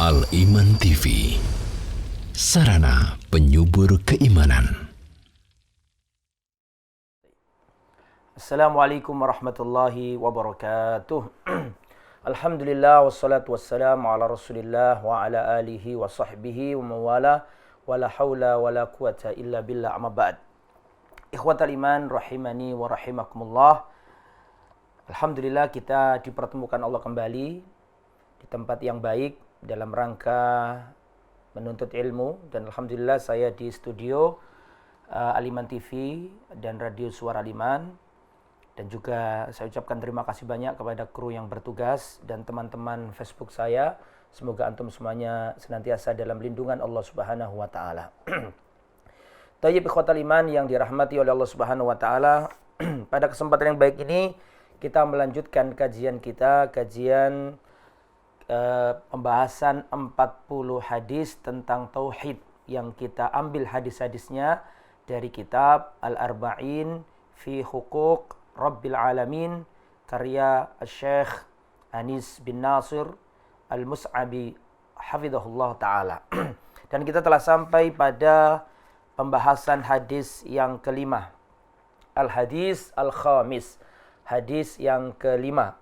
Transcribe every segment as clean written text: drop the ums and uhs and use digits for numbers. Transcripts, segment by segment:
Al-Iman TV, sarana penyubur keimanan. Assalamualaikum warahmatullahi wabarakatuh. Alhamdulillah wassalatu wassalamu ala Rasulillah wa ala alihi wa sahbihi wa mawala wa la hawla wa la quwata illa billah, amma ba'd. Ikhwatal iman rahimani wa rahimakumullah. Alhamdulillah kita dipertemukan Allah kembali di tempat yang baik dalam rangka menuntut ilmu, dan alhamdulillah saya di studio Al-Iman TV dan Radio Suara Al-Iman, dan juga saya ucapkan terima kasih banyak kepada kru yang bertugas dan teman-teman Facebook saya. Semoga antum semuanya senantiasa dalam lindungan Allah Subhanahu wa taala. Tayyib ikhwatal iman yang dirahmati oleh Allah Subhanahu wa taala. Pada kesempatan yang baik ini kita melanjutkan kajian pembahasan 40 hadis tentang tauhid yang kita ambil hadis-hadisnya dari kitab Al-Arba'in fi Huquq Rabbil Alamin karya Syekh Anis bin Nasir Al-Mus'abi hafizahullah ta'ala. Dan kita telah sampai pada pembahasan hadis yang kelima, Al-Hadis Al-Khamis, hadis yang kelima.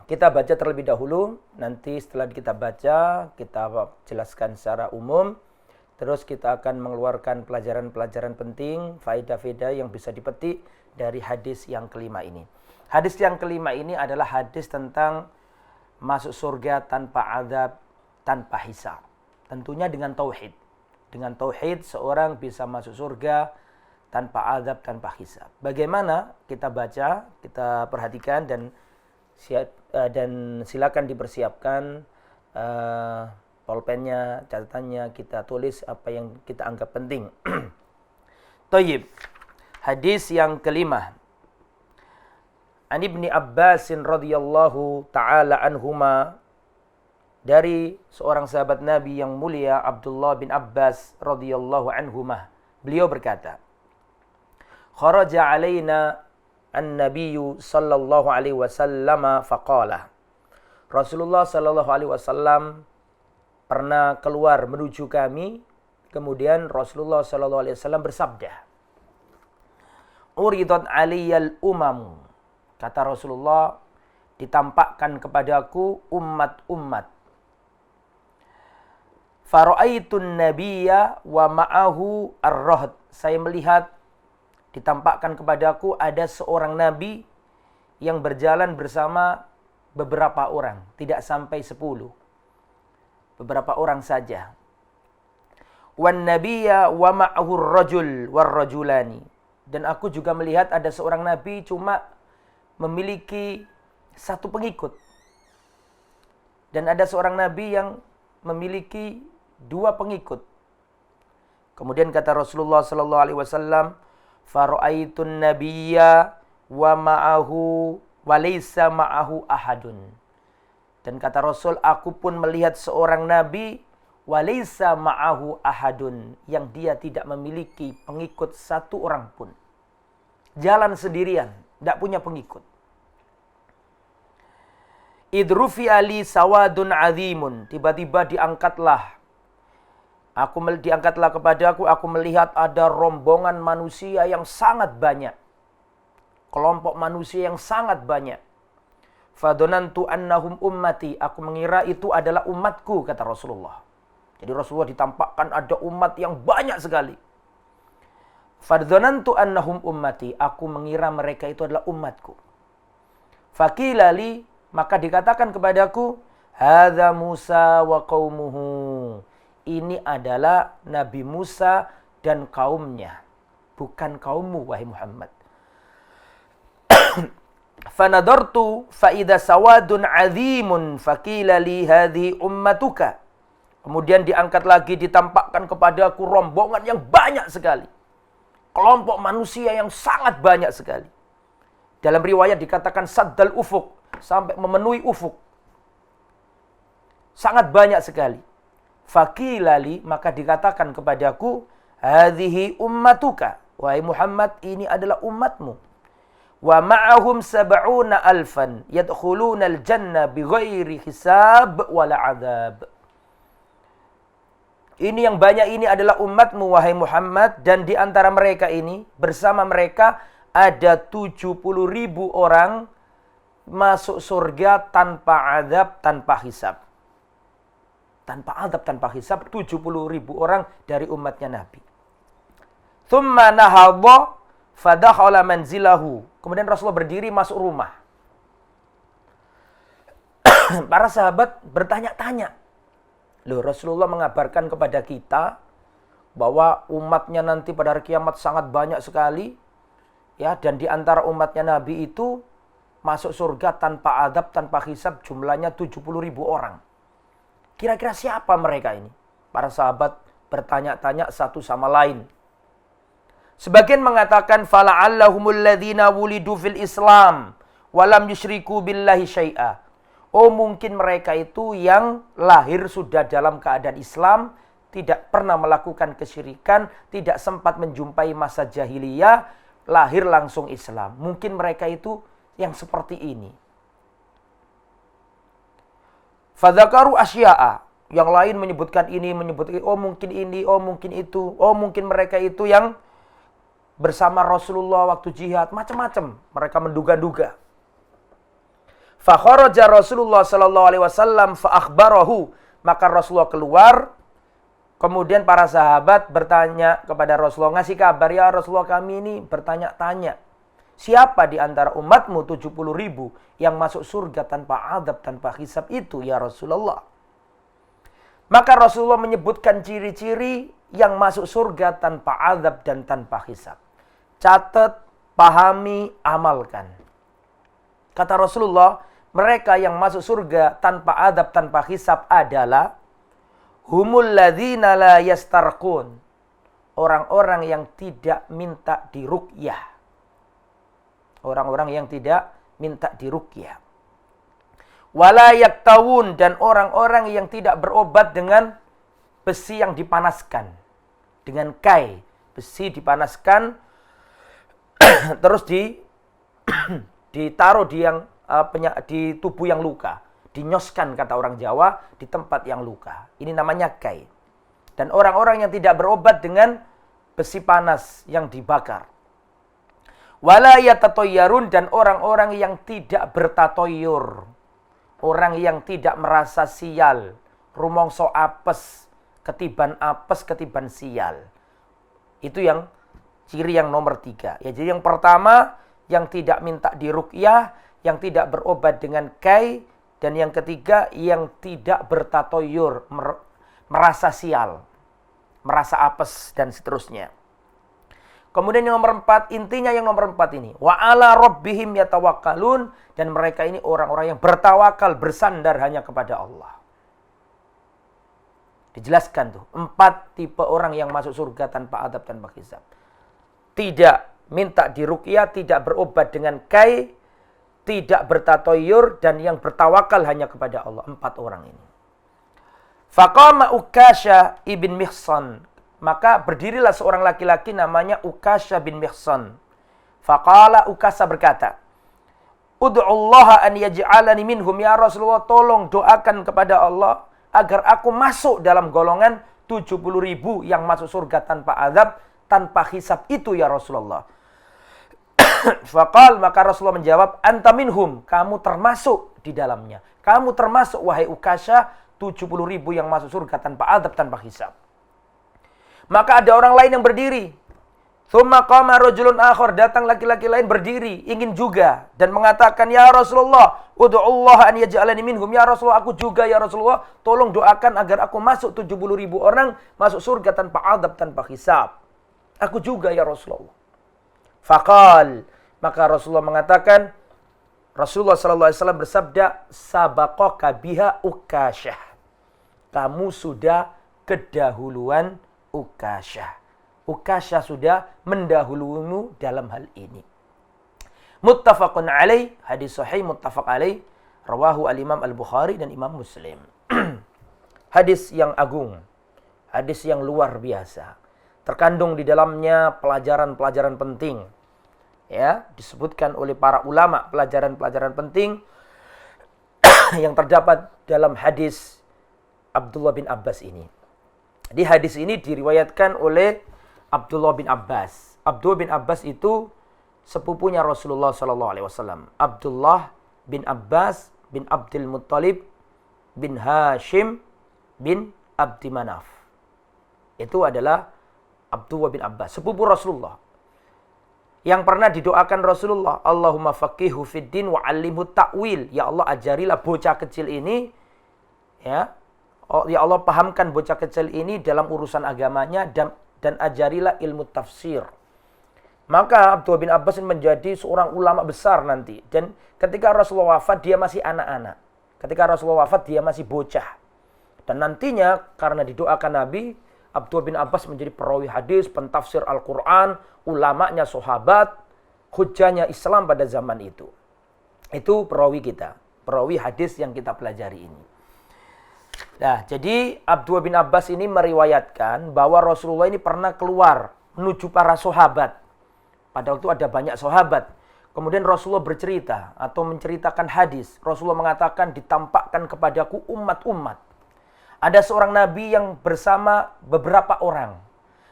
Kita baca terlebih dahulu, nanti setelah kita baca, kita jelaskan secara umum, terus kita akan mengeluarkan pelajaran-pelajaran penting, faedah-faedah yang bisa dipetik dari hadis yang kelima ini. Hadis yang kelima ini adalah hadis tentang masuk surga tanpa azab, tanpa hisab. Tentunya dengan tauhid. Dengan tauhid seorang bisa masuk surga tanpa azab, tanpa hisab. Bagaimana? Kita baca, kita perhatikan, dan silakan dipersiapkan pulpennya, catatannya, kita tulis apa yang kita anggap penting. Thayyib. Hadis yang kelima. An Ibni Abbas radhiyallahu taala anhuma, dari seorang sahabat Nabi yang mulia Abdullah bin Abbas radhiyallahu anhuma, beliau berkata, kharaja alaina an-nabiyyu sallallahu alaihi wasallam faqala. Rasulullah sallallahu alaihi wasallam pernah keluar menuju kami, kemudian Rasulullah sallallahu alaihi wasallam bersabda, uridat aliyal umamu, kata Rasulullah, ditampakkan kepadaku umat-umat. Fara'aitun nabiyya wa ma'ahu ar-rahd, saya melihat, ditampakkan kepadaku ada seorang nabi yang berjalan bersama beberapa orang, tidak sampai 10. Beberapa orang saja. Wan nabiyya wa ma'ahu ar-rajul war-rajulani, dan aku juga melihat ada seorang nabi cuma memiliki satu pengikut. Dan ada seorang nabi yang memiliki 2 pengikut. Kemudian kata Rasulullah sallallahu alaihi wasallam, fara'aitun nabiyya wa ma'ahu wa laysa ma'ahu ahadun. Dan kata Rasul, aku pun melihat seorang nabi wa laysa ma'ahu ahadun, yang dia tidak memiliki pengikut satu orang pun. Jalan sendirian, tidak punya pengikut. Idrufi ali sawadun azimun, tiba-tiba diangkatlah kepadaku, aku melihat ada rombongan manusia yang sangat banyak. Kelompok manusia yang sangat banyak. Fadonantu annahum ummati, aku mengira itu adalah umatku, kata Rasulullah. Jadi Rasulullah ditampakkan ada umat yang banyak sekali. Fadonantu annahum ummati, aku mengira mereka itu adalah umatku. Fakilali, maka dikatakan kepadaku, hadza Musa wa qaumuhu, ini adalah Nabi Musa dan kaumnya, bukan kaummu wahai Muhammad. Fanadartu faida sawadun azimun faqila li hadhi ummatuka. Kemudian diangkat lagi, ditampakkan kepadaku rombongan yang banyak sekali. Kelompok manusia yang sangat banyak sekali. Dalam riwayat dikatakan saddal ufuk, sampai memenuhi ufuk. Sangat banyak sekali. Fakilali, maka dikatakan kepadaku, hadhihi ummatuka, wahai Muhammad, ini adalah umatmu. wa ma'ahum sab'una alfan yadkhuluna al-jannah bighairi hisab wala adzab. Ini yang banyak ini adalah umatmu wahai Muhammad, dan di antara mereka ini bersama mereka ada 70.000 orang masuk surga tanpa azab, tanpa hisab. Tanpa azab, tanpa hisab, 70.000 orang dari umatnya Nabi. Thumma nahadha fadakhala manzilahu. Kemudian Rasulullah berdiri masuk rumah. Para sahabat bertanya-tanya. Loh, Rasulullah mengabarkan kepada kita bahwa umatnya nanti pada hari kiamat sangat banyak sekali. Ya, dan di antara umatnya Nabi itu masuk surga tanpa adab, tanpa hisab, jumlahnya 70.000 orang. Kira-kira siapa mereka ini? Para sahabat bertanya-tanya satu sama lain. Sebagian mengatakan fala'allahumul ladzina wulidu fil Islam walam yusyriku billahi syai'a. Oh, mungkin mereka itu yang lahir sudah dalam keadaan Islam, tidak pernah melakukan kesyirikan, tidak sempat menjumpai masa jahiliyah, lahir langsung Islam. Mungkin mereka itu yang seperti ini. Fadzakaru asya'a. Yang lain menyebutkan ini, menyebutkan oh mungkin ini, oh mungkin itu, oh mungkin mereka itu yang bersama Rasulullah waktu jihad, macam-macam. Mereka menduga-duga. Fa kharaja Rasulullah sallallahu alaihi wasallam fa akhbarahu. Maka Rasulullah keluar, kemudian para sahabat bertanya kepada Rasulullah, ngasih kabar, ya Rasulullah, kami ini bertanya-tanya. Siapa di antara umatmu 70.000 yang masuk surga tanpa adab, tanpa hisab itu ya Rasulullah? Maka Rasulullah menyebutkan ciri-ciri yang masuk surga tanpa azab dan tanpa hisab. Catat, pahami, amalkan. Kata Rasulullah, mereka yang masuk surga tanpa azab, tanpa hisab adalah humul ladzina la yastarqun. Orang-orang yang tidak minta diruqyah. Orang-orang yang tidak minta diruqyah. Wala yaktawun, dan orang-orang yang tidak berobat dengan besi yang dipanaskan. Dengan kai, besi dipanaskan terus ditaruh di tubuh yang luka, dinyoskan kata orang Jawa, di tempat yang luka. Ini namanya kai. Dan orang-orang yang tidak berobat dengan besi panas yang dibakar. Wala yatatayyarun, dan orang-orang yang tidak bertatoyur. Orang yang tidak merasa sial, rumongso apes, ketiban sial. Itu yang ciri yang nomor 3. Ya, jadi yang pertama, yang tidak minta diruqyah, yang tidak berobat dengan kai, dan yang ketiga, yang tidak bertatoyur, merasa sial, merasa apes, dan seterusnya. Kemudian yang nomor 4, intinya yang nomor 4 ini. Wa ala rabbihim yatawakkalun, dan mereka ini orang-orang yang bertawakal, bersandar hanya kepada Allah. Dijelaskan tuh, 4 tipe orang yang masuk surga tanpa adab, tanpa hisab. Tidak minta diruqyah, tidak berobat dengan kai, tidak bertatoyur, dan yang bertawakal hanya kepada Allah. 4 orang ini. Faqama Ukasha ibn Mihsan. Maka berdirilah seorang laki-laki namanya Ukasha bin Mihsan. Faqala, Ukasha berkata, Ud'ullaha an yaj'alani minhum, ya Rasulullah, tolong doakan kepada Allah agar aku masuk dalam golongan 70.000 yang masuk surga tanpa azab, tanpa hisab itu ya Rasulullah. Faqal, maka Rasulullah menjawab, anta minhum, kamu termasuk di dalamnya. Kamu termasuk wahai Ukasha 70.000 yang masuk surga tanpa azab, tanpa hisab. Maka ada orang lain yang berdiri. Tsumma qama rajulun akhar, datang laki-laki lain berdiri, ingin juga dan mengatakan, ya Rasulullah, ud'ullaha an yaj'alani minhum, ya Rasulullah, aku juga ya Rasulullah, tolong doakan agar aku masuk 70.000 orang masuk surga tanpa azab, tanpa hisab. Aku juga ya Rasulullah. Faqal, maka Rasulullah mengatakan, Rasulullah sallallahu alaihi wasallam bersabda, sabaqaka biha Ukashah. Kamu sudah kedahuluan Ukashah. Ukashah sudah mendahulumu dalam hal ini. Muttafaqun alaih, hadis sahih muttafaq alaih, rawahu al-Imam Al-Bukhari dan Imam Muslim. Hadis yang agung, hadis yang luar biasa. Terkandung di dalamnya pelajaran-pelajaran penting. ya, disebutkan oleh para ulama pelajaran-pelajaran penting yang terdapat dalam hadis Abdullah bin Abbas ini. Di hadis ini diriwayatkan oleh Abdullah bin Abbas. Abdullah bin Abbas itu sepupunya Rasulullah SAW. Abdullah bin Abbas bin Abdul Muttalib bin Hashim bin Abdi Manaf. Itu adalah Abdullah bin Abbas, sepupu Rasulullah. Yang pernah didoakan Rasulullah, Allahumma faqihu fid din wa 'allimhu ta'wil. Ya Allah, ajarilah bocah kecil ini, ya. Oh, ya Allah, pahamkan bocah kecil ini dalam urusan agamanya dan ajarilah ilmu tafsir. Maka Abdullah bin Abbas menjadi seorang ulama besar nanti. Dan ketika Rasulullah wafat, dia masih anak-anak. Ketika Rasulullah wafat, dia masih bocah. Dan nantinya karena didoakan Nabi, Abdullah bin Abbas menjadi perawi hadis, pentafsir Al-Quran, ulamanya sahabat, hujjahnya Islam pada zaman itu. Itu perawi kita, perawi hadis yang kita pelajari ini. Nah, jadi Abdullah bin Abbas ini meriwayatkan bahwa Rasulullah ini pernah keluar menuju para sahabat. Pada waktu ada banyak sahabat. Kemudian Rasulullah bercerita atau menceritakan hadis. Rasulullah mengatakan, ditampakkan kepadaku umat-umat. Ada seorang nabi yang bersama beberapa orang.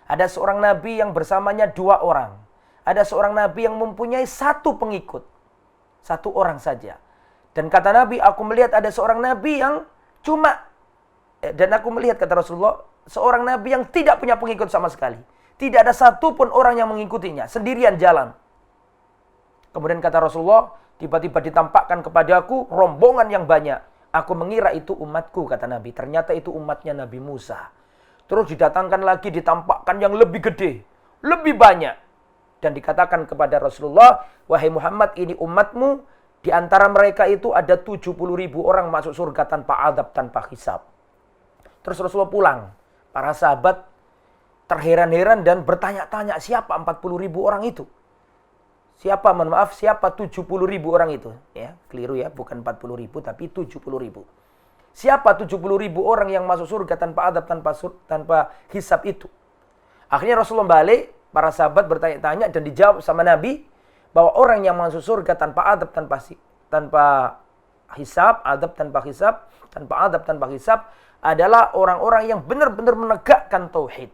Ada seorang nabi yang bersamanya 2 orang. Ada seorang nabi yang mempunyai 1 pengikut. 1 orang saja. Dan kata Nabi, aku melihat ada seorang nabi yang dan aku melihat, kata Rasulullah, seorang nabi yang tidak punya pengikut sama sekali. Tidak ada satupun orang yang mengikutinya. Sendirian jalan. Kemudian kata Rasulullah, tiba-tiba ditampakkan kepadaku rombongan yang banyak. Aku mengira itu umatku, kata Nabi. Ternyata itu umatnya Nabi Musa. Terus didatangkan lagi, ditampakkan yang lebih gede, lebih banyak. Dan dikatakan kepada Rasulullah, wahai Muhammad, ini umatmu. Di antara mereka itu ada 70.000 orang masuk surga tanpa adab, tanpa hisab. Terus Rasulullah pulang. Para sahabat terheran-heran dan bertanya-tanya, siapa 40.000 orang itu? Siapa, mohon maaf, siapa 70.000 orang itu? Ya, keliru ya, bukan 40.000 tapi 70.000. Siapa 70.000 orang yang masuk surga tanpa adab, tanpa hisab itu? Akhirnya Rasulullah balik, para sahabat bertanya-tanya dan dijawab sama Nabi bahwa orang yang masuk surga tanpa adab, tanpa hisab, adab tanpa hisab, tanpa adab tanpa hisab adalah orang-orang yang benar-benar menegakkan tauhid.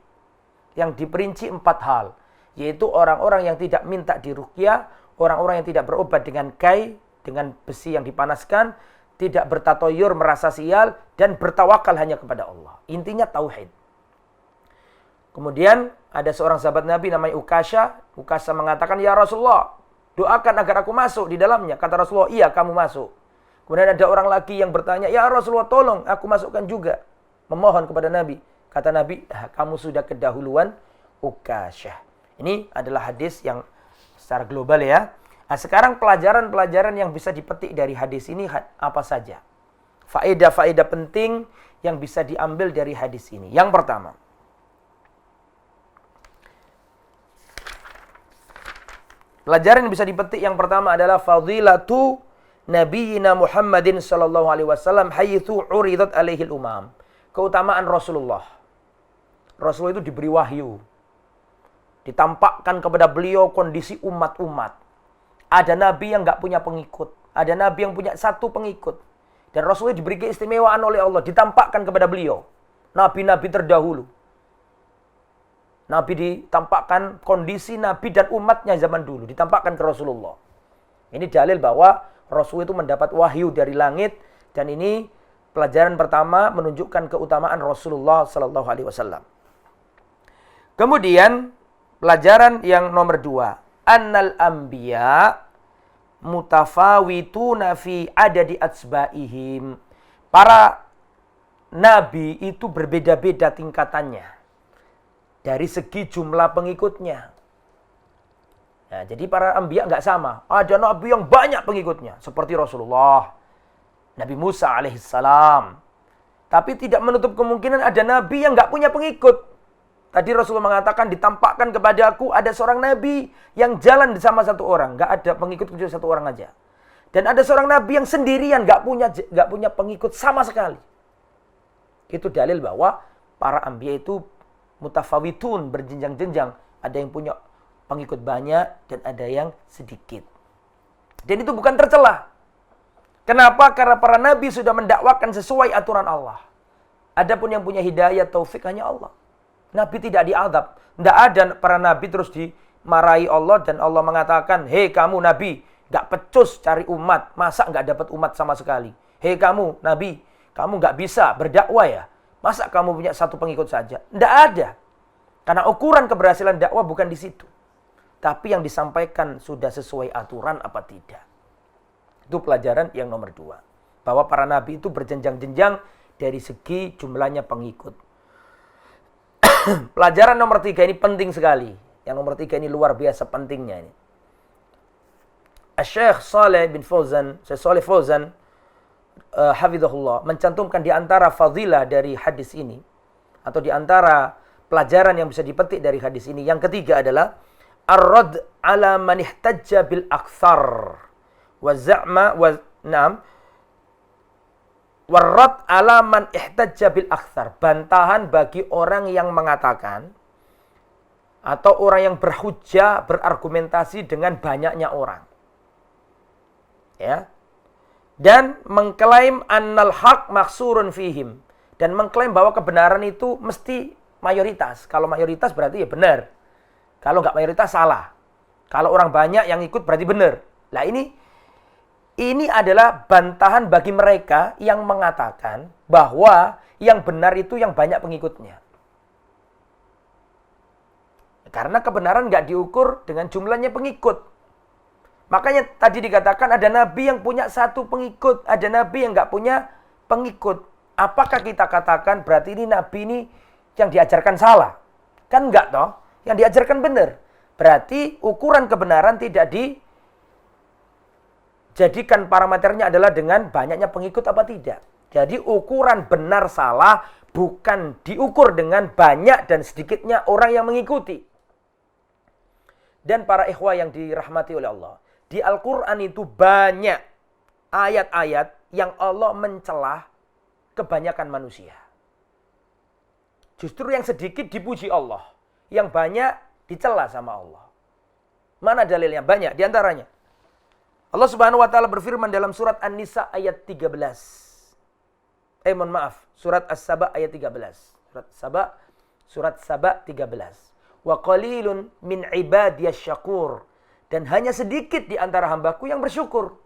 Yang diperinci 4 hal. Yaitu orang-orang yang tidak minta diruqyah, orang-orang yang tidak berobat dengan kai, dengan besi yang dipanaskan, tidak bertatoyur, merasa sial, dan bertawakal hanya kepada Allah. Intinya tauhid. Kemudian ada seorang sahabat Nabi namanya Ukasha. Ukasha mengatakan, ya Rasulullah, doakan agar aku masuk di dalamnya. Kata Rasulullah, iya kamu masuk. Kemudian ada orang lagi yang bertanya, ya Rasulullah tolong aku masukkan juga. Memohon kepada Nabi. Kata Nabi, kamu sudah kedahuluan Ukasha. Ini adalah hadis yang secara global ya. Nah, sekarang pelajaran-pelajaran yang bisa dipetik dari hadis ini apa saja? Faedah-faedah penting yang bisa diambil dari hadis ini. Yang pertama, pelajaran yang bisa dipetik yang pertama adalah fadilatu Nabiyina Muhammadin sallallahu alaihi wasallam haitsu uridat alaihil umam. Keutamaan Rasulullah. Rasulullah itu diberi wahyu. Ditampakkan kepada beliau kondisi umat-umat. Ada nabi yang nggak punya pengikut. Ada nabi yang punya 1 pengikut. Dan Rasulullah diberi keistimewaan oleh Allah. Ditampakkan kepada beliau. Nabi-nabi terdahulu. Nabi ditampakkan kondisi nabi dan umatnya zaman dulu. Ditampakkan ke Rasulullah. Ini dalil bahwa Rasul itu mendapat wahyu dari langit. Dan ini pelajaran pertama menunjukkan keutamaan Rasulullah sallallahu alaihi wasallam. Kemudian pelajaran yang nomor 2, annal anbiya mutafawituna fi adadi atsba'ihim. Para nabi itu berbeda-beda tingkatannya dari segi jumlah pengikutnya. Nah, jadi para anbiya enggak sama. Ada nabi yang banyak pengikutnya seperti Rasulullah, Nabi Musa alaihissalam. Tapi tidak menutup kemungkinan ada nabi yang enggak punya pengikut. Tadi Rasulullah mengatakan, ditampakkan kepada aku ada seorang nabi yang jalan bersama 1 orang. Nggak ada pengikut kecuali 1 orang aja. Dan ada seorang nabi yang sendirian, nggak punya pengikut sama sekali. Itu dalil bahwa para anbiya itu mutafawitun, berjenjang-jenjang. Ada yang punya pengikut banyak dan ada yang sedikit. Dan itu bukan tercela. Kenapa? Karena para nabi sudah mendakwakan sesuai aturan Allah. Adapun yang punya hidayah taufik hanya Allah. Nabi tidak diazab. Tidak ada para nabi terus dimarahi Allah dan Allah mengatakan, hei kamu nabi, gak pecus cari umat, masa gak dapat umat sama sekali. Hei kamu nabi, kamu gak bisa berdakwah ya, masa kamu punya satu pengikut saja. Tidak ada. Karena ukuran keberhasilan dakwah bukan di situ. Tapi yang disampaikan sudah sesuai aturan apa tidak. Itu pelajaran yang nomor 2. Bahwa para nabi itu berjenjang-jenjang dari segi jumlahnya pengikut. Pelajaran nomor 3 ini penting sekali. Yang nomor 3 ini luar biasa pentingnya ini. Syekh Saleh bin Fauzan, Syekh Saleh Fauzan, hafizahullah, mencantumkan di antara fadilah dari hadis ini, atau di antara pelajaran yang bisa dipetik dari hadis ini, yang ketiga adalah ar-rad ala man ihtajja bil aktsar wa za'ma wa na'am warad ala man ihtajja bil aktsar, bantahan bagi orang yang mengatakan atau orang yang berhujjah, berargumentasi dengan banyaknya orang. Ya. Dan mengklaim annal haq maksurun fihim, dan mengklaim bahwa kebenaran itu mesti mayoritas. Kalau mayoritas berarti ya benar. Kalau nggak mayoritas salah. Kalau orang banyak yang ikut berarti benar. Nah ini adalah bantahan bagi mereka yang mengatakan bahwa yang benar itu yang banyak pengikutnya. Karena kebenaran nggak diukur dengan jumlahnya pengikut. Makanya tadi dikatakan ada nabi yang punya satu pengikut, ada nabi yang nggak punya pengikut. Apakah kita katakan berarti ini nabi ini yang diajarkan salah? Kan enggak toh, yang diajarkan benar. Berarti ukuran kebenaran tidak dijadikan parameternya adalah dengan banyaknya pengikut apa tidak. Jadi ukuran benar salah bukan diukur dengan banyak dan sedikitnya orang yang mengikuti. Dan para ikhwah yang dirahmati oleh Allah, di Al-Quran itu banyak ayat-ayat yang Allah mencelah kebanyakan manusia. Justru yang sedikit dipuji Allah, yang banyak dicela sama Allah. Mana dalilnya? Banyak di antaranya. Allah Subhanahu wa taala berfirman dalam surat An-Nisa ayat 13. Surat As-Saba ayat 13. Surat Saba 13. Wa qalilun min ibadiyasy syakur, dan hanya sedikit di antara hambaku yang bersyukur.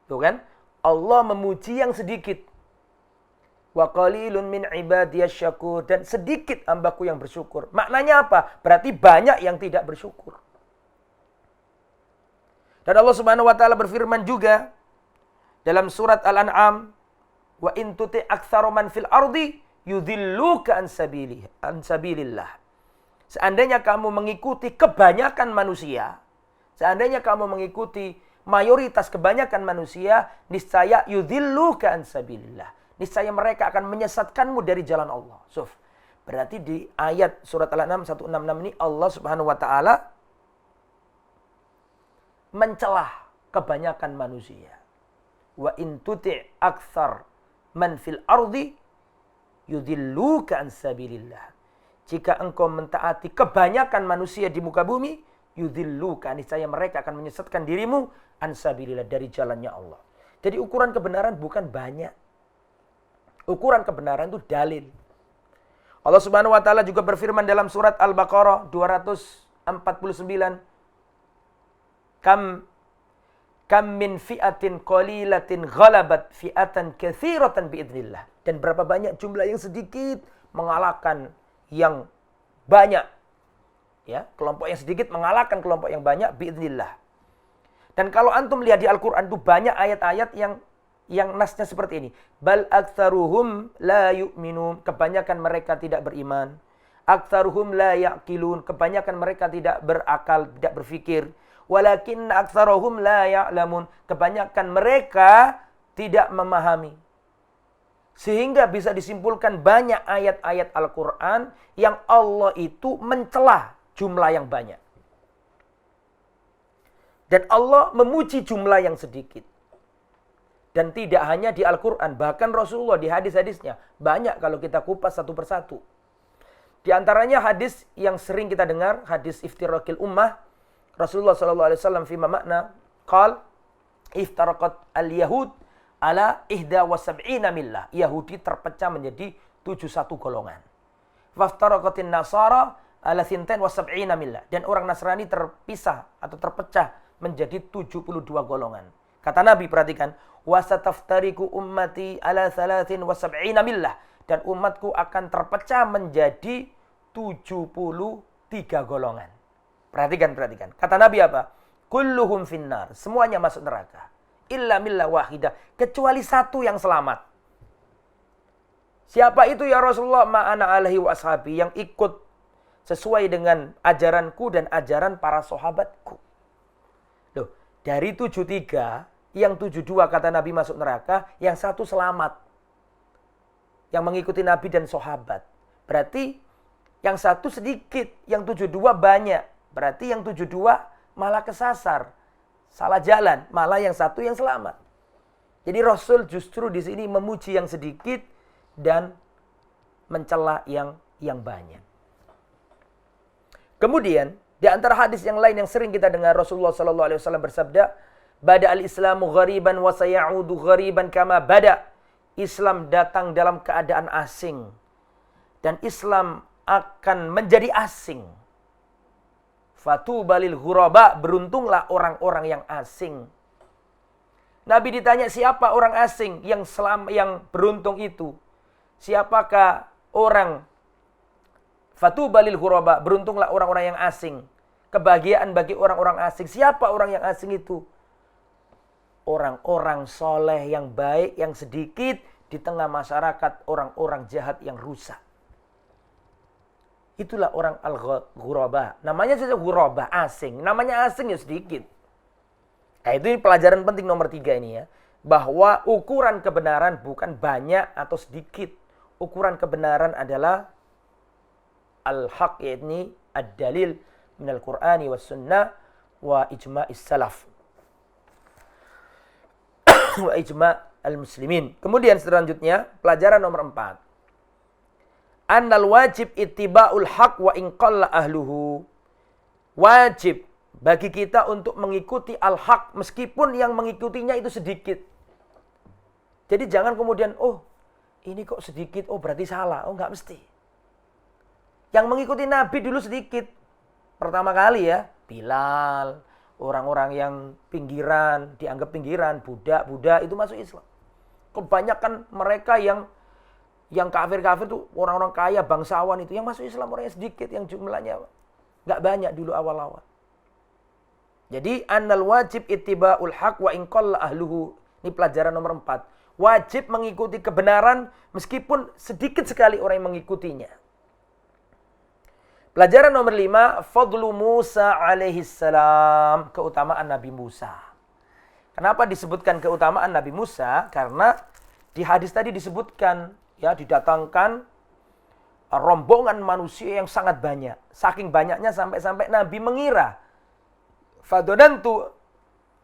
Tuh kan? Allah memuji yang sedikit. Wa qalilun min ibadiyasy syakur, dan sedikit hambaku yang bersyukur. Maknanya apa? Berarti banyak yang tidak bersyukur. Dan Allah Subhanahu wa taala berfirman juga dalam surat Al-An'am, wa in tuti aktsaru man fil ardi yudhilluka an sabilillah. Seandainya kamu mengikuti kebanyakan manusia, seandainya kamu mengikuti mayoritas kebanyakan manusia, niscaya yudhilluka an sabilillah. Niscaya mereka akan menyesatkanmu dari jalan Allah. Berarti di ayat surat Al-An'am 166 ini Allah Subhanahu wa taala mencelah kebanyakan manusia. Wa in tuti' aktsar man fil ardi yudhilluka an sabilillah. Jika engkau mentaati kebanyakan manusia di muka bumi, yudhilluka, niscaya mereka akan menyesatkan dirimu an sabilillah, dari jalannya Allah. Jadi ukuran kebenaran bukan banyak. Ukuran kebenaran itu dalil. Allah Subhanahu wa taala juga berfirman dalam surat Al-Baqarah 249, Kam min fi'atin qalilatin ghalabat fi'atan katsiratan biidznillah. Dan berapa banyak jumlah yang sedikit mengalahkan yang banyak. Ya, kelompok yang sedikit mengalahkan kelompok yang banyak biidznillah. Dan kalau antum lihat di Al-Qur'an itu banyak ayat-ayat yang nasnya seperti ini. Bal aktsaruhum la yu'minun, kebanyakan mereka tidak beriman. Aktsaruhum la ya'qilun, kebanyakan mereka tidak berakal, tidak berfikir. Walakin aktsaruhum la ya'lamun, kebanyakan mereka tidak memahami. Sehingga bisa disimpulkan banyak ayat-ayat Al-Quran yang Allah itu mencela jumlah yang banyak. Dan Allah memuji jumlah yang sedikit. Dan tidak hanya di Al-Quran, bahkan Rasulullah di hadis-hadisnya. Banyak kalau kita kupas satu persatu. Di antaranya hadis yang sering kita dengar, hadis iftirakil ummah. Rasulullah SAW fima makna, qal, iftaraqat al-yahud ala ihda wa sab'ina millah. Yahudi terpecah menjadi 71 golongan. Waftaraqatin nasara ala thintain wa sab'ina millah. Dan orang Nasrani terpisah atau terpecah menjadi 72 golongan. Kata Nabi, perhatikan, wasataftariku ummati ala thalathin wa sab'ina millah. Dan umatku akan terpecah menjadi 73 golongan. Perhatikan. Kata Nabi apa? Kulluhum finnar. Semuanya masuk neraka. Illa millah wahidah. Kecuali satu yang selamat. Siapa itu ya Rasulullah? Ma'ana alaihi wa ashabi. Yang ikut sesuai dengan ajaranku dan ajaran para sahabatku. Loh, dari 73, yang 72 kata Nabi masuk neraka, yang satu selamat. Yang mengikuti Nabi dan sahabat. Berarti yang satu sedikit, yang 72 banyak. Berarti yang 72 malah kesasar. Salah jalan, malah yang satu yang selamat. Jadi Rasul justru di sini memuji yang sedikit dan mencela yang banyak. Kemudian, di antara hadis yang lain yang sering kita dengar, Rasulullah SAW bersabda, "Bada al-Islamu ghariban wa sayaudu ghariban kama bada." Islam datang dalam keadaan asing. Dan Islam akan menjadi asing. Fatubalil ghuraba, beruntunglah orang-orang yang asing. Nabi ditanya, siapa orang asing yang beruntung itu? Siapakah orang? Fatubalil ghuraba, beruntunglah orang-orang yang asing. Kebahagiaan bagi orang-orang asing. Siapa orang yang asing itu? Orang-orang soleh yang baik, yang sedikit di tengah masyarakat orang-orang jahat yang rusak. Itulah orang al-ghuraba. Namanya saja ghuraba, asing. Namanya asing ya sedikit. Nah, itu pelajaran penting nomor 3 ini ya. Bahwa ukuran kebenaran bukan banyak atau sedikit. Ukuran kebenaran adalah al-haq, yakni ad-dalil minal Qur'ani was sunnah wa ijma'is salaf. Wa ijma' al-muslimin. Kemudian selanjutnya, pelajaran nomor 4. Annal wajib ittiba'ul haq wa in qalla ahluhu. Wajib bagi kita untuk mengikuti al-haq meskipun yang mengikutinya itu sedikit. Jadi jangan kemudian, oh ini kok sedikit, oh berarti salah. Oh enggak mesti. Yang mengikuti Nabi dulu sedikit. Pertama kali ya, Bilal, orang-orang yang pinggiran, dianggap pinggiran, budak-budak itu masuk Islam. Kebanyakan mereka yang kafir-kafir itu orang-orang kaya, bangsawan itu yang masuk Islam orangnya sedikit, yang jumlahnya enggak banyak dulu awal-awal. Jadi annal wajib ittiba'ul haq wa in qalla ahluhu. Ini pelajaran nomor 4. Wajib mengikuti kebenaran meskipun sedikit sekali orang yang mengikutinya. Pelajaran nomor 5, fadlu Musa alaihi salam, keutamaan Nabi Musa. Kenapa disebutkan keutamaan Nabi Musa? Karena di hadis tadi disebutkan ya, didatangkan rombongan manusia yang sangat banyak. Saking banyaknya sampai-sampai Nabi mengira. Fadonantu,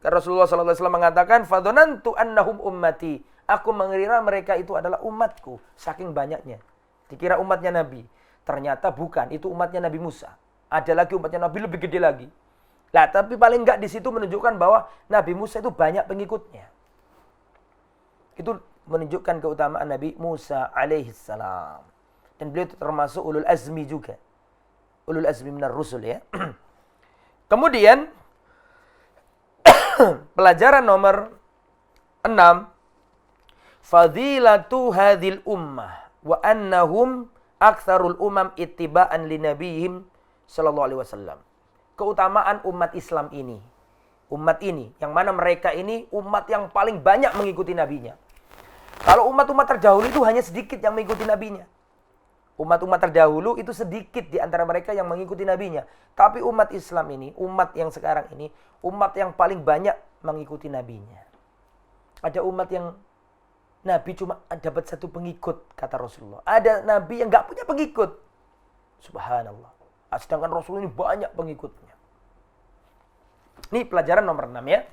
Rasulullah SAW mengatakan, fadonantu annahum ummati. Aku mengira mereka itu adalah umatku. Saking banyaknya. Dikira umatnya Nabi. Ternyata bukan, itu umatnya Nabi Musa. Ada lagi umatnya Nabi lebih gede lagi. Lah, tapi paling enggak di situ menunjukkan bahwa Nabi Musa itu banyak pengikutnya. Itu menunjukkan keutamaan Nabi Musa alaihi salam. Dan beliau itu termasuk ulul azmi juga. Ulul azmi minar rusul ya. Kemudian pelajaran nomor 6, fadilatu hadhil ummah wa annahum aktsarul umam ittiba'an li nabiyhim sallallahu alaihi wasallam. Keutamaan umat Islam ini. Umat ini, yang mana mereka ini umat yang paling banyak mengikuti nabinya. Kalau umat-umat terdahulu itu hanya sedikit yang mengikuti nabinya. Umat-umat terdahulu itu sedikit di antara mereka yang mengikuti nabinya. Tapi umat Islam ini, umat yang sekarang ini, umat yang paling banyak mengikuti nabinya. Ada umat yang Nabi cuma dapat satu pengikut, kata Rasulullah. Ada Nabi yang gak punya pengikut. Subhanallah. Sedangkan Rasul ini banyak pengikutnya. Ini pelajaran nomor 6 ya.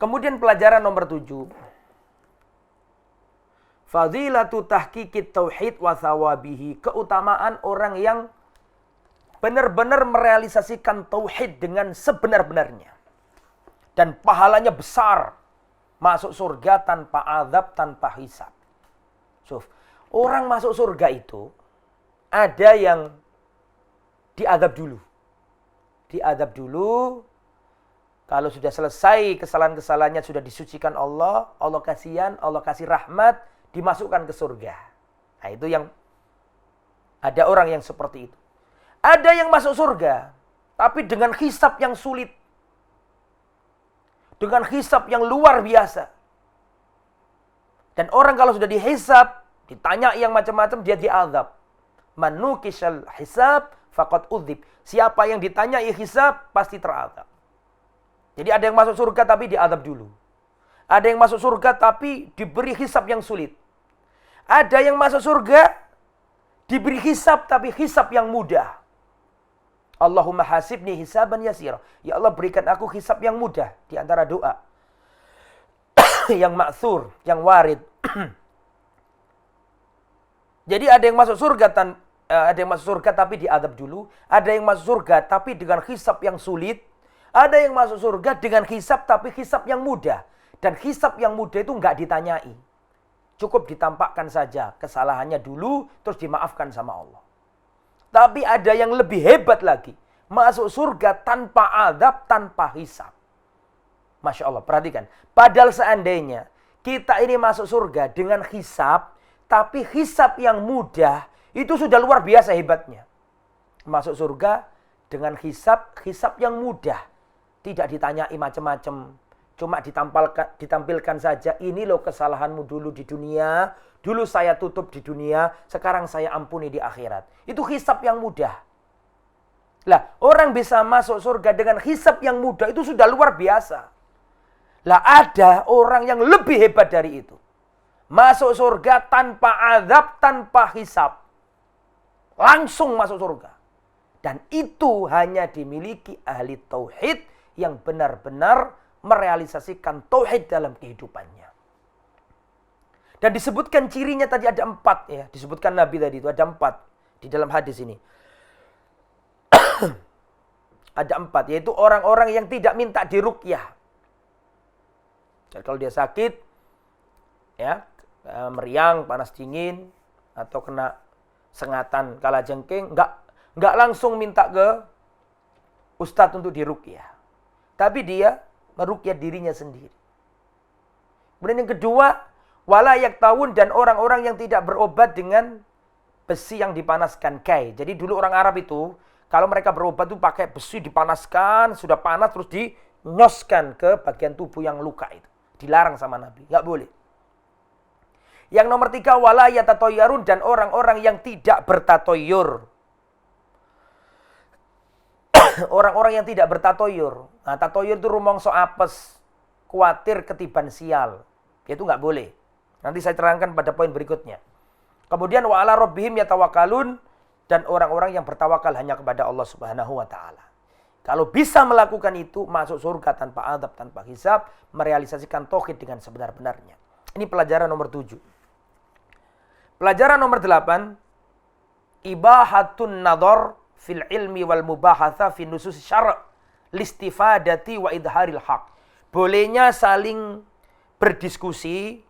Kemudian pelajaran nomor 7. Fadilatu tahqiqit tauhid wa thawabihi. Keutamaan orang yang benar-benar merealisasikan tauhid dengan sebenar-benarnya. Dan pahalanya besar. Masuk surga tanpa azab, tanpa hisab. Orang masuk surga itu ada yang diazab dulu. Diazab dulu. Kalau sudah selesai kesalahan-kesalahannya sudah disucikan Allah, Allah kasihan, Allah kasih rahmat, dimasukkan ke surga. Nah, itu yang ada orang yang seperti itu. Ada yang masuk surga, tapi dengan hisab yang sulit. Dengan hisab yang luar biasa. Dan orang kalau sudah dihisab, ditanya yang macam-macam, dia diazab. Manukishal hisab, faqad udzib. Siapa yang ditanyai hisab, pasti terazab. Jadi ada yang masuk surga tapi diazab dulu. Ada yang masuk surga tapi diberi hisab yang sulit. Ada yang masuk surga, diberi hisab tapi hisab yang mudah. Allahumma hasibni hisaban yasira. Ya Allah, berikan aku hisab yang mudah. Di antara doa yang ma'thur, yang warid. Jadi ada yang masuk surga tapi diadab dulu. Ada yang masuk surga tapi dengan hisab yang sulit. Ada yang masuk surga dengan hisab tapi hisab yang mudah. Dan hisab yang mudah itu enggak ditanyai. Cukup ditampakkan saja kesalahannya dulu, terus dimaafkan sama Allah. Tapi ada yang lebih hebat lagi. Masuk surga tanpa azab, tanpa hisab. Masya Allah, perhatikan. Padahal seandainya kita ini masuk surga dengan hisab, tapi hisab yang mudah, itu sudah luar biasa hebatnya. Masuk surga dengan hisab yang mudah. Tidak ditanyai macam-macam. Cuma ditampilkan saja, ini loh kesalahanmu dulu di dunia. Dulu saya tutup di dunia, sekarang saya ampuni di akhirat. Itu hisab yang mudah. Lah, orang bisa masuk surga dengan hisab yang mudah, itu sudah luar biasa. Lah, ada orang yang lebih hebat dari itu. Masuk surga tanpa azab, tanpa hisab. Langsung masuk surga. Dan itu hanya dimiliki ahli tauhid yang benar-benar merealisasikan tauhid dalam kehidupannya. Dan disebutkan cirinya tadi ada 4 ya. Disebutkan Nabi tadi itu ada 4 di dalam hadis ini. Ada 4, yaitu orang-orang yang tidak minta diruqyah. Jadi kalau dia sakit, ya, meriang, panas dingin, atau kena sengatan kalajengking, enggak langsung minta ke ustadz untuk diruqyah. Tapi dia meruqyah dirinya sendiri. Kemudian yang kedua, wala yaktawun, dan orang-orang yang tidak berobat dengan besi yang dipanaskan, kai. Jadi dulu orang Arab itu, kalau mereka berobat itu pakai besi dipanaskan, sudah panas terus dinyoskan ke bagian tubuh yang luka itu. Dilarang sama Nabi, nggak boleh. Yang nomor 3, wala yatatoyarun, dan orang-orang yang tidak bertatoyur. Orang-orang yang tidak bertatoyur. Nah, tatoyur itu rumongso apes, kuatir ketiban sial. Itu nggak boleh. Nanti saya terangkan pada poin berikutnya. Kemudian wa ala rabbihim yatawakkalun, dan orang-orang yang bertawakal hanya kepada Allah Subhanahu wa taala. Kalau bisa melakukan itu, masuk surga tanpa azab, tanpa hisab, merealisasikan tauhid dengan sebenar-benarnya. Ini pelajaran nomor 7. Pelajaran nomor 8, ibahatun nadhar fil ilmi wal mubahatha fi nusus syara' listifadati wa idharil haq. Bolehnya saling berdiskusi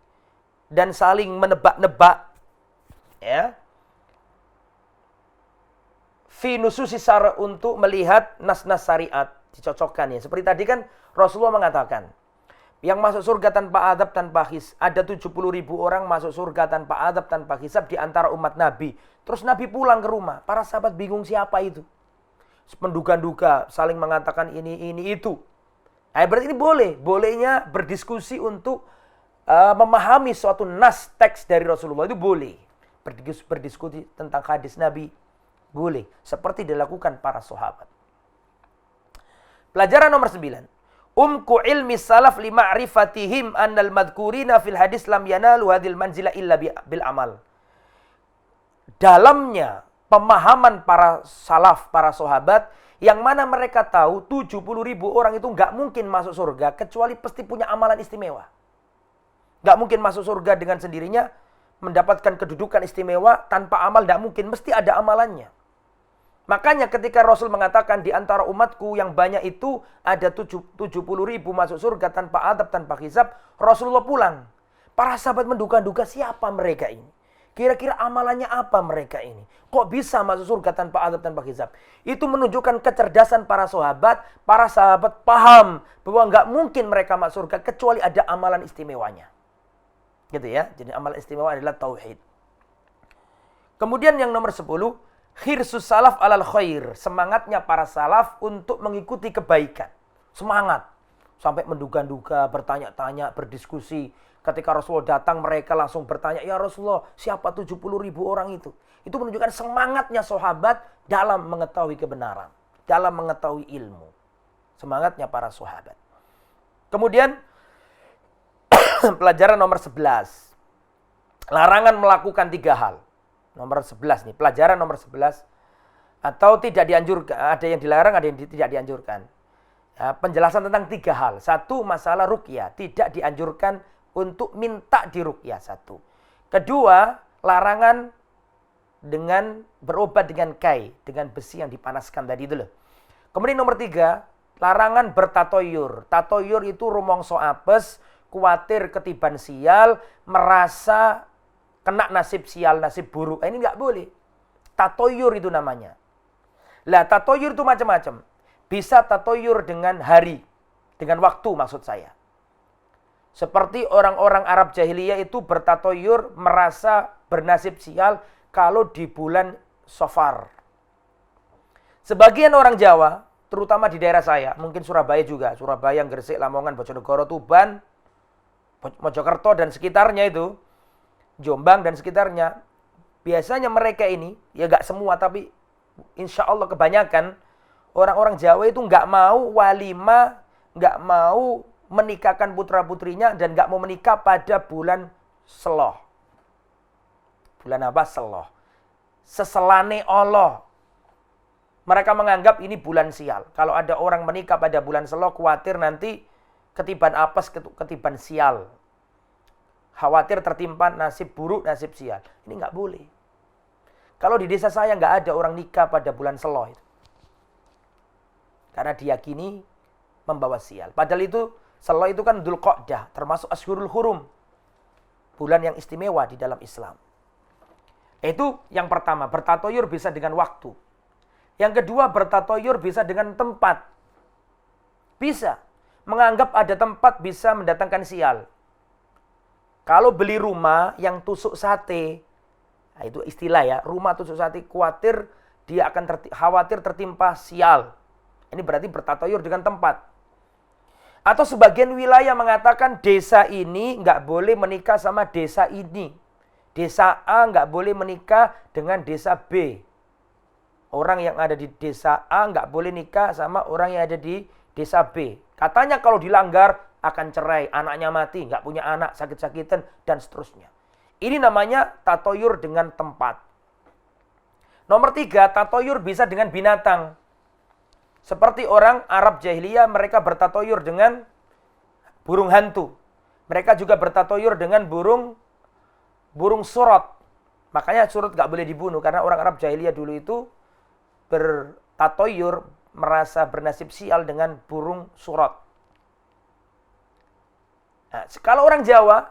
dan saling menebak-nebak, ya, fi nususi syara' untuk melihat nas-nas syariat, dicocokkan ya. Seperti tadi kan Rasulullah mengatakan, yang masuk surga tanpa azab, tanpa hisab, ada 70.000 orang masuk surga tanpa azab, tanpa hisab di antara umat Nabi. Terus Nabi pulang ke rumah, para sahabat bingung siapa itu. Menduga-duga, saling mengatakan ini, itu. Nah, berarti ini bolehnya berdiskusi untuk memahami suatu nas teks dari Rasulullah, itu boleh. Berdiskusi tentang hadis Nabi, boleh. Seperti dilakukan para sahabat. Pelajaran nomor 9. Umku ilmi salaf lima'rifatihim annal madhkurina fil hadis lam yanalu hadil manzila illa bil amal. Dalamnya pemahaman para salaf, para sahabat, yang mana mereka tahu 70.000 orang itu nggak mungkin masuk surga kecuali pasti punya amalan istimewa. Nggak mungkin masuk surga dengan sendirinya, mendapatkan kedudukan istimewa tanpa amal tidak mungkin, mesti ada amalannya. Makanya ketika Rasul mengatakan di antara umatku yang banyak itu ada 70.000 masuk surga tanpa adab, tanpa hisab, Rasulullah pulang. Para sahabat menduga-duga siapa mereka ini? Kira-kira amalannya apa mereka ini? Kok bisa masuk surga tanpa adab, tanpa hisab? Itu menunjukkan kecerdasan para sahabat. Para sahabat paham bahwa nggak mungkin mereka masuk surga kecuali ada amalan istimewanya. Gitu ya. Jadi amalan istimewa adalah tauhid. Kemudian yang nomor 10, khirsus salaf alal khair. Semangatnya para salaf untuk mengikuti kebaikan. Semangat. Sampai menduga-duga, bertanya-tanya, berdiskusi. Ketika Rasulullah datang, mereka langsung bertanya, ya Rasulullah, siapa 70.000 orang itu? Itu menunjukkan semangatnya sahabat dalam mengetahui kebenaran, dalam mengetahui ilmu. Semangatnya para sahabat. Kemudian, pelajaran nomor 11. Larangan melakukan 3 hal. Nomor 11 nih, pelajaran nomor 11. Atau tidak dianjurkan, ada yang dilarang, ada yang tidak dianjurkan. Ya, penjelasan tentang 3 hal. 1, masalah ruqyah, tidak dianjurkan untuk minta diruqyah, 1. Kedua, larangan dengan berobat dengan kai, dengan besi yang dipanaskan tadi itu loh. Kemudian nomor 3, larangan bertatoyur. Tatoyur itu rumongso apes, khawatir ketiban sial, merasa kena nasib sial, nasib buruk. Ini nggak boleh. Tatoyur itu namanya. Lah, tatoyur itu macam-macam. Bisa tatoyur dengan hari, dengan waktu maksud saya. Seperti orang-orang Arab jahiliyah itu bertatoyur merasa bernasib sial kalau di bulan Safar. Sebagian orang Jawa, terutama di daerah saya, mungkin Surabaya juga, Surabaya, Gresik, Lamongan, Bojonegoro, Tuban, Mojokerto dan sekitarnya itu, Jombang dan sekitarnya, biasanya mereka ini, ya gak semua tapi insya Allah kebanyakan, orang-orang Jawa itu gak mau walimah, gak mau menikahkan putra-putrinya dan gak mau menikah pada bulan Seloh. Bulan apa? Seloh. Seselane Allah. Mereka menganggap ini bulan sial. Kalau ada orang menikah pada bulan Seloh, khawatir nanti ketiban apes, ketiban sial. Khawatir tertimpa nasib buruk, nasib sial. Ini nggak boleh. Kalau di desa saya nggak ada orang nikah pada bulan Seloh itu. Karena diyakini membawa sial. Padahal itu, Seloh itu kan Dzulqa'dah, termasuk Ashhurul Hurum. Bulan yang istimewa di dalam Islam. Itu yang pertama, bertatoyur bisa dengan waktu. Yang kedua, bertatoyur bisa dengan tempat. Bisa. Menganggap ada tempat bisa mendatangkan sial. Kalau beli rumah yang tusuk sate, nah itu istilah ya, rumah tusuk sate, khawatir dia akan khawatir tertimpa sial. Ini berarti bertatoyur dengan tempat. Atau sebagian wilayah mengatakan desa ini nggak boleh menikah sama desa ini. Desa A nggak boleh menikah dengan desa B. Orang yang ada di desa A nggak boleh nikah sama orang yang ada di desa B. Katanya kalau dilanggar akan cerai, anaknya mati, nggak punya anak, sakit-sakitan, dan seterusnya. Ini namanya tatoyur dengan tempat. Nomor 3, tatoyur bisa dengan binatang. Seperti orang Arab jahiliyah, mereka bertatoyur dengan burung hantu. Mereka juga bertatoyur dengan burung surot. Makanya surot nggak boleh dibunuh, karena orang Arab jahiliyah dulu itu bertatoyur, merasa bernasib sial dengan burung surot. Nah, kalau orang Jawa,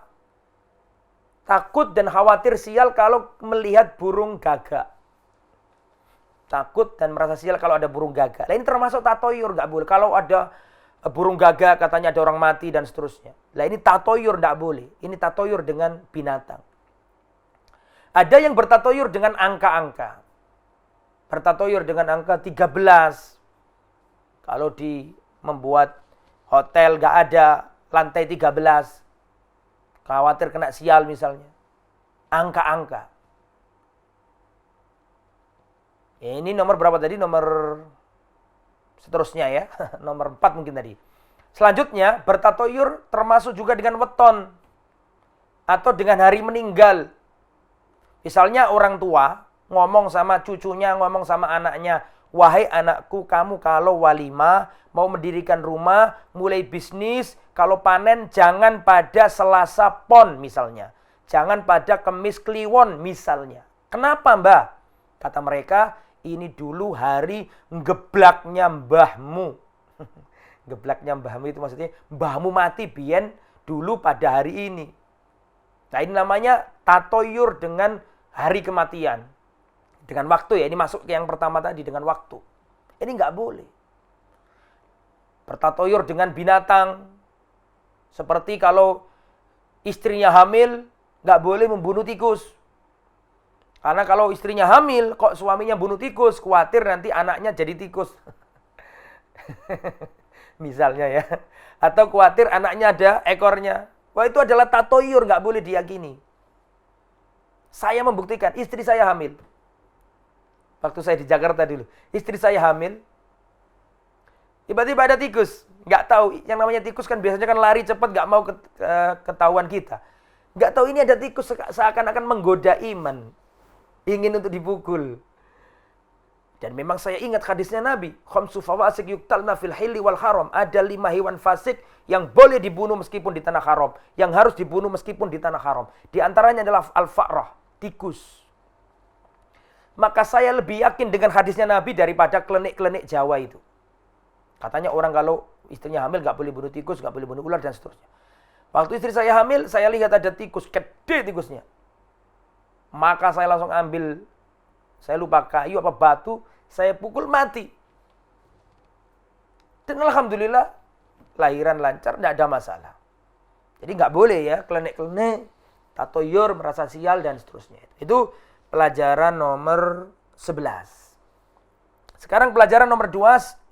takut dan khawatir sial kalau melihat burung gagak. Takut dan merasa sial kalau ada burung gagak. Nah, ini termasuk tatoyur, nggak boleh. Kalau ada burung gagak, katanya ada orang mati dan seterusnya. Nah, ini tatoyur, nggak boleh. Ini tatoyur dengan binatang. Ada yang bertatoyur dengan angka-angka. Bertatoyur dengan angka 13. Kalau membuat hotel nggak ada lantai 13. Khawatir kena sial misalnya. Angka-angka. Ini nomor berapa tadi? Nomor seterusnya ya. Nomor 4 mungkin tadi. Selanjutnya, bertatoyur termasuk juga dengan weton. Atau dengan hari meninggal. Misalnya orang tua ngomong sama cucunya, ngomong sama anaknya. Wahai anakku, kamu kalau walimah, mau mendirikan rumah, mulai bisnis, kalau panen jangan pada Selasa Pon misalnya. Jangan pada kemis kliwon misalnya. Kenapa mbah? Kata mereka, ini dulu hari ngeblaknya mbahmu. Geblaknya mbahmu itu maksudnya mbahmu mati biyen dulu pada hari ini. Nah ini namanya tatoyur dengan hari kematian. Dengan waktu ya, ini masuk ke yang pertama tadi, dengan waktu. Ini nggak boleh. Bertatoyur dengan binatang. Seperti kalau istrinya hamil, nggak boleh membunuh tikus. Karena kalau istrinya hamil, kok suaminya bunuh tikus, khawatir nanti anaknya jadi tikus. Misalnya ya. Atau khawatir anaknya ada ekornya. Wah itu adalah tatoyur, nggak boleh diyakini. Saya membuktikan, istri saya hamil. Waktu saya di Jakarta dulu. Istri saya hamil. Tiba-tiba ada tikus. Nggak tahu, yang namanya tikus kan biasanya kan lari cepat, nggak mau ketahuan kita. Nggak tahu ini ada tikus seakan-akan menggoda iman. Ingin untuk dipukul. Dan memang saya ingat hadisnya Nabi. Khamsu fawasik yuktalna fil hilli wal haram. Ada 5 hewan fasik yang boleh dibunuh meskipun di tanah haram. Yang harus dibunuh meskipun di tanah haram. Di antaranya adalah al-fa'rah, tikus. Maka saya lebih yakin dengan hadisnya Nabi daripada klenik-klenik Jawa itu. Katanya orang kalau istrinya hamil nggak boleh bunuh tikus, nggak boleh bunuh ular dan seterusnya. Waktu istri saya hamil, saya lihat ada tikus, gede tikusnya. Maka saya langsung ambil, saya lupa kayu apa batu, saya pukul mati. Dan alhamdulillah lahiran lancar, nggak ada masalah. Jadi nggak boleh ya klenik-klenik, tatoyur, merasa sial dan seterusnya. Itu pelajaran nomor 11. Sekarang pelajaran nomor 12,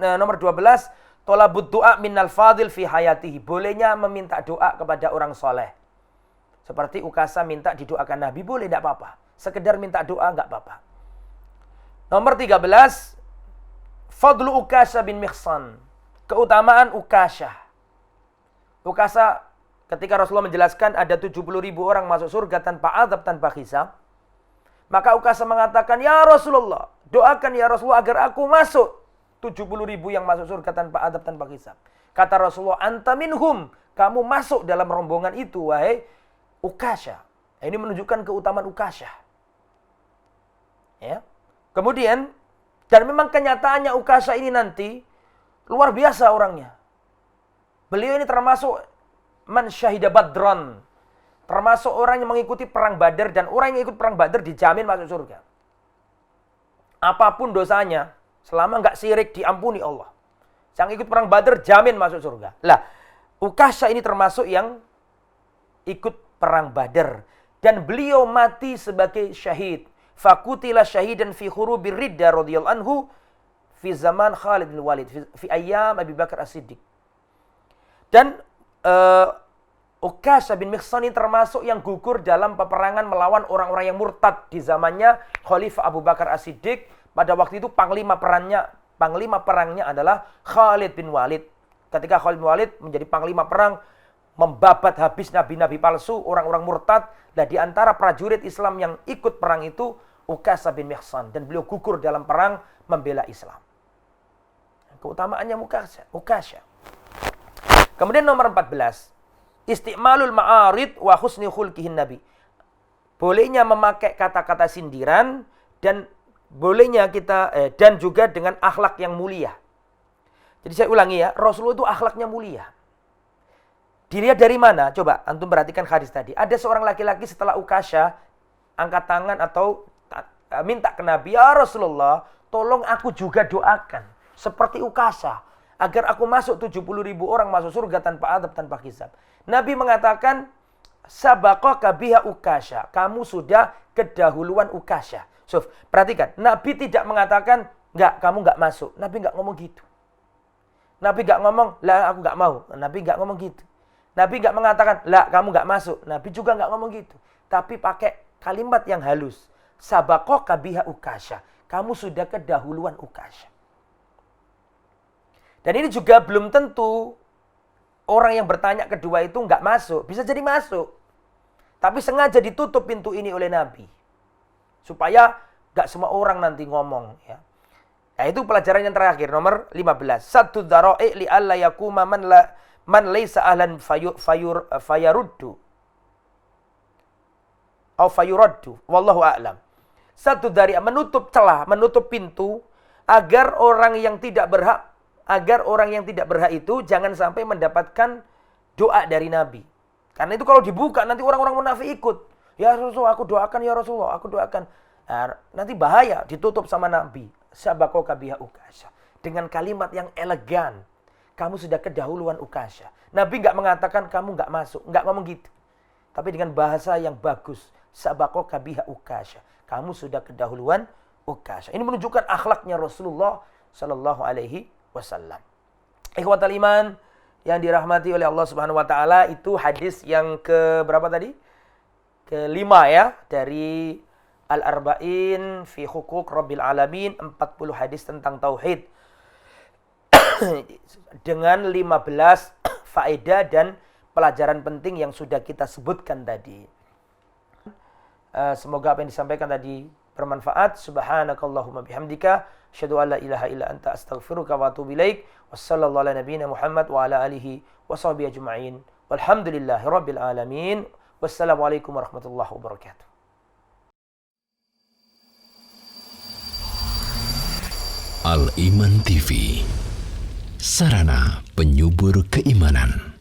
tolabud doa minal fadil fi hayatihi. Bolehnya meminta doa kepada orang soleh. Seperti Ukasa minta didoakan Nabi, boleh, tidak apa-apa. Sekedar minta doa, nggak apa-apa. Nomor 13, fadlu Ukasha bin Mihsan. Keutamaan Ukasha. Ukasha ketika Rasulullah menjelaskan ada 70.000 orang masuk surga tanpa azab, tanpa hisab. Maka Ukasha mengatakan, ya Rasulullah, doakan ya Rasulullah agar aku masuk 70.000 yang masuk surga tanpa adab, tanpa hisab. Kata Rasulullah, anta minhum, kamu masuk dalam rombongan itu, wahai Ukasha. Ini menunjukkan keutamaan Ukasha. Ya. Kemudian, dan memang kenyataannya Ukasha ini nanti luar biasa orangnya. Beliau ini termasuk man syahida badran. Termasuk orang yang mengikuti perang Badar, dan orang yang ikut perang Badar dijamin masuk surga. Apapun dosanya, selama enggak syirik diampuni Allah. Yang ikut perang Badar jamin masuk surga. Lah, Ukasha ini termasuk yang ikut perang Badar, dan beliau mati sebagai syahid. Fakutila syahidan fi khurubir ridda radhiyallahu anhu fi zaman Khalid bin Walid fi ayyam Abi Bakar As-Siddiq. Dan Ukasha bin Mihsan ini termasuk yang gugur dalam peperangan melawan orang-orang yang murtad di zamannya Khalifah Abu Bakar As-Siddiq. Pada waktu itu panglima perangnya adalah Khalid bin Walid. Ketika Khalid bin Walid menjadi panglima perang, membabat habis nabi-nabi palsu, orang-orang murtad. Dan di antara prajurit Islam yang ikut perang itu Ukasha bin Mihsan, dan beliau gugur dalam perang membela Islam. Keutamaannya Ukasha. Kemudian nomor 14. Isti'malul ma'arid wa husni khulqihin nabi. Bolehnya memakai kata-kata sindiran dan bolehnya kita dan juga dengan akhlak yang mulia. Jadi saya ulangi ya, Rasulullah itu akhlaknya mulia. Dilihat dari mana? Coba antum perhatikan hadis tadi. Ada seorang laki-laki setelah Ukasha angkat tangan atau minta ke Nabi, ya Rasulullah, tolong aku juga doakan seperti Ukasha agar aku masuk 70.000 orang masuk surga tanpa adab, tanpa hisab. Nabi mengatakan, sabaqaka biha Ukasha. Kamu sudah kedahuluan Ukasha. So, perhatikan, Nabi tidak mengatakan, enggak, kamu enggak masuk. Nabi enggak ngomong gitu. Nabi enggak ngomong, lah aku enggak mau. Nabi enggak ngomong gitu. Nabi enggak mengatakan, lah kamu enggak masuk. Nabi juga enggak ngomong gitu. Tapi pakai kalimat yang halus. Sabaqaka biha Ukasha. Kamu sudah kedahuluan Ukasha. Dan ini juga belum tentu orang yang bertanya kedua itu enggak masuk. Bisa jadi masuk. Tapi sengaja ditutup pintu ini oleh Nabi. Supaya enggak semua orang nanti ngomong. Ya. Nah itu pelajaran yang terakhir. Nomor 15. Satu dara'i li alla yakuma man laysa ahlan fayaruddu. Au fayuraddu. Wallahu a'lam. Satu dari menutup celah, menutup pintu agar orang yang tidak berhak itu jangan sampai mendapatkan doa dari Nabi. Karena itu kalau dibuka nanti orang-orang munafik ikut. Ya Rasulullah, aku doakan ya Rasulullah, aku doakan. Nah, nanti bahaya ditutup sama Nabi. Sabaqaka biha Ukasha. Dengan kalimat yang elegan. Kamu sudah kedahuluan Ukasha. Nabi enggak mengatakan kamu enggak masuk, enggak ngomong gitu. Tapi dengan bahasa yang bagus. Sabaqaka biha Ukasha. Kamu sudah kedahuluan Ukasha. Ini menunjukkan akhlaknya Rasulullah sallallahu alaihi wasallam. Ikhwatal iman yang dirahmati oleh Allah Subhanahu wa taala, itu hadis yang ke berapa tadi? Kelima ya, dari Al-Arba'in fi Huquq Rabbil Alamin, 40 hadis tentang tauhid. Dengan 15 faedah dan pelajaran penting yang sudah kita sebutkan tadi. Semoga apa yang disampaikan tadi bermanfaat. Subhanakallahumma bihamdika asyhadu an la ilaha illa anta astaghfiruka wa atubu ilaik. Wassallallahu ala nabiyyina Muhammad wa ala alihi washabbihi ajma'in. Walhamdulillahi rabbil alamin. Wassalamualaikum warahmatullahi wabarakatuh. Al-Iman TV, sarana penyubur keimanan.